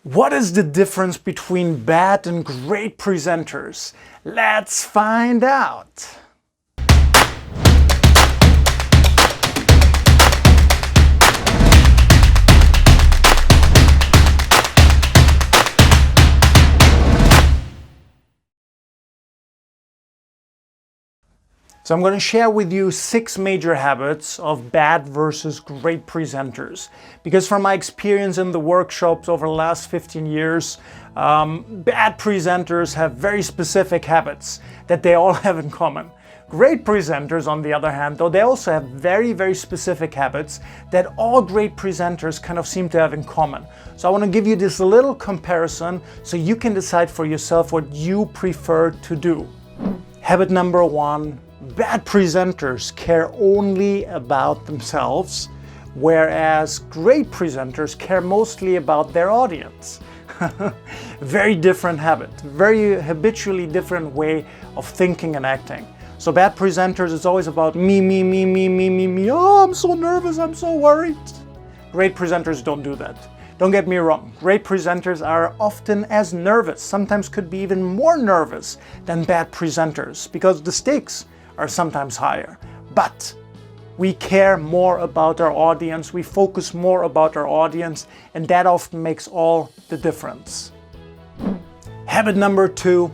What is the difference between bad and great presenters? Let's find out. So I'm going to share with you 6 major habits of bad versus great presenters. Because from my experience in the workshops over the last 15 years, bad presenters have very specific habits that they all have in common. Great presenters, on the other hand, though, they also have very, very specific habits that all great presenters kind of seem to have in common. So I want to give you this little comparison so you can decide for yourself what you prefer to do. Habit number 1. Bad presenters care only about themselves, whereas great presenters care mostly about their audience. Very different habit, very habitually different way of thinking and acting. So bad presenters, it's always about me, me, me, me, me, me, me. Oh, I'm so nervous, I'm so worried. Great presenters don't do that. Don't get me wrong, great presenters are often as nervous, sometimes could be even more nervous than bad presenters because the stakes are sometimes higher. But we care more about our audience, we focus more about our audience, and that often makes all the difference. Habit number 2,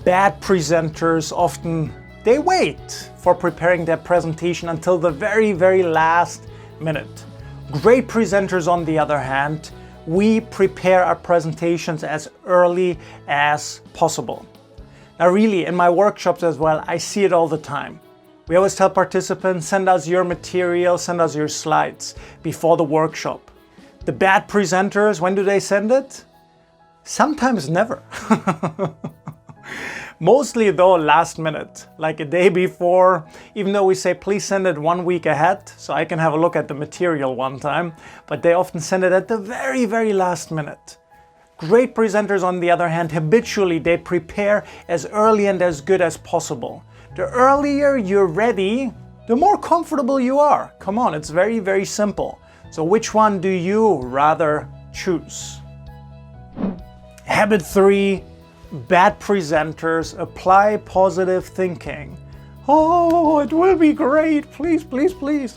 bad presenters often, they wait for preparing their presentation until the very, very last minute. Great presenters, on the other hand, we prepare our presentations as early as possible. Now really, in my workshops as well, I see it all the time. We always tell participants, send us your material, send us your slides before the workshop. The bad presenters, when do they send it? Sometimes never. Mostly though last minute, like a day before, even though we say please send it 1 week ahead so I can have a look at the material one time, but they often send it at the very, very last minute. Great presenters, on the other hand, habitually they prepare as early and as good as possible. The earlier you're ready, the more comfortable you are. Come on, it's very, very simple. So which one do you rather choose? Habit 3, bad presenters apply positive thinking. Oh, it will be great, please, please, please.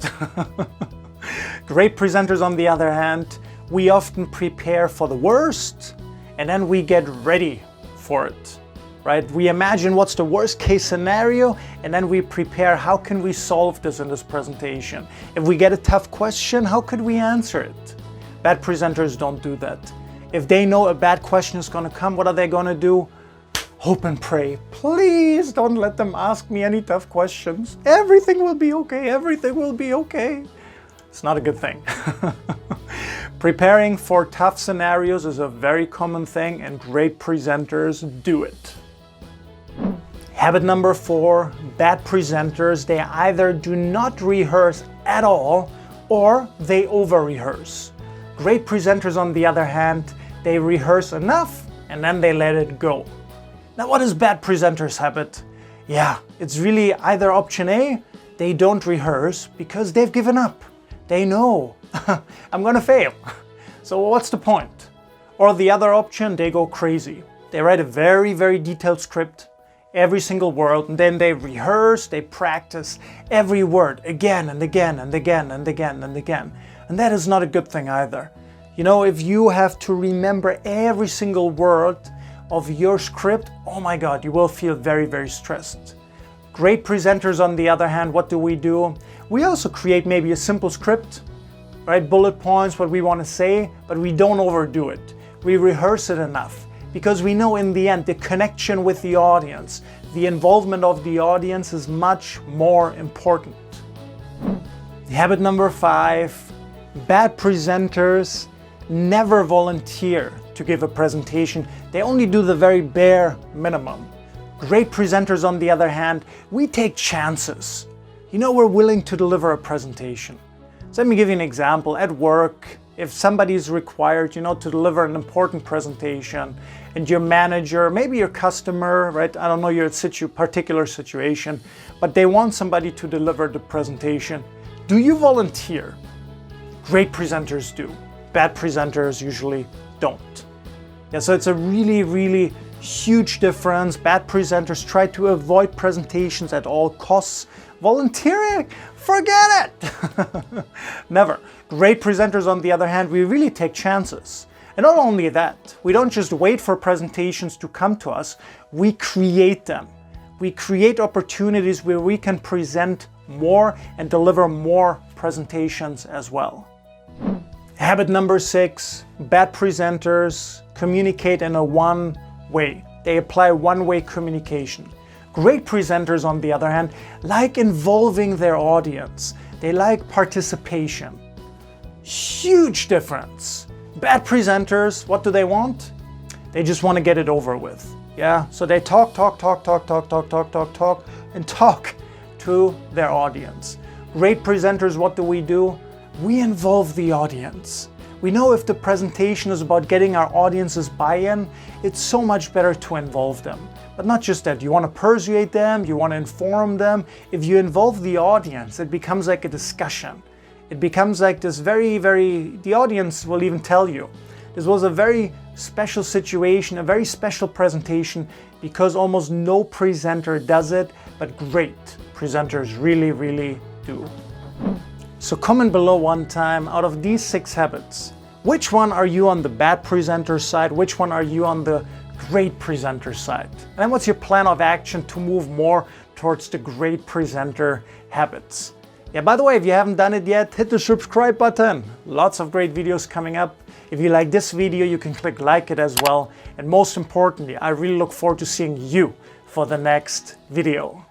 Great presenters, on the other hand, we often prepare for the worst and then we get ready for it, right? We imagine what's the worst case scenario and then we prepare how can we solve this in this presentation. If we get a tough question, how could we answer it? Bad presenters don't do that. If they know a bad question is going to come, what are they going to do? Hope and pray. Please don't let them ask me any tough questions. Everything will be okay. Everything will be okay. It's not a good thing. Preparing for tough scenarios is a very common thing and great presenters do it. Habit number 4, bad presenters, they either do not rehearse at all or they over-rehearse. Great presenters, on the other hand, they rehearse enough and then they let it go. Now what is bad presenters' habit? Yeah, it's really either option A, they don't rehearse because they've given up. They know, I'm gonna fail. So what's the point? Or the other option, they go crazy. They write a very, very detailed script, every single word, and then they rehearse, they practice every word again and again and again and again and again. And that is not a good thing either. You know, if you have to remember every single word of your script, oh my God, you will feel very, very stressed. Great presenters, on the other hand, what do? We also create maybe a simple script, right? Bullet points, what we want to say, but we don't overdo it. We rehearse it enough because we know in the end the connection with the audience, the involvement of the audience is much more important. Habit number 5, bad presenters never volunteer to give a presentation. They only do the very bare minimum. Great presenters, on the other hand, we take chances. You know, we're willing to deliver a presentation. So let me give you an example. At work, if somebody is required, you know, to deliver an important presentation and your manager, maybe your customer, right? I don't know your particular situation, but they want somebody to deliver the presentation. Do you volunteer? Great presenters do. Bad presenters usually don't. Yeah, so it's a really, really huge difference. Bad presenters try to avoid presentations at all costs. Volunteering, forget it! Never. Great presenters, on the other hand, we really take chances. And not only that, we don't just wait for presentations to come to us, we create them. We create opportunities where we can present more and deliver more presentations as well. Habit number 6, bad presenters communicate in a one way. They apply one-way communication. Great presenters, on the other hand, like involving their audience. They like participation. Huge difference. Bad presenters, what do they want? They just want to get it over with. Yeah, so they talk, and talk to their audience. Great presenters, what do? We involve the audience. We know if the presentation is about getting our audience's buy-in, it's so much better to involve them. But not just that, you want to persuade them, you want to inform them. If you involve the audience, it becomes like a discussion. It becomes like this the audience will even tell you. This was a very special situation, a very special presentation, because almost no presenter does it, but great presenters really, really do. So comment below one time, out of these 6 habits, which one are you on the bad presenter side? Which one are you on the great presenter side? And then what's your plan of action to move more towards the great presenter habits? Yeah, by the way, if you haven't done it yet, hit the subscribe button. Lots of great videos coming up. If you like this video, you can click like it as well. And most importantly, I really look forward to seeing you for the next video.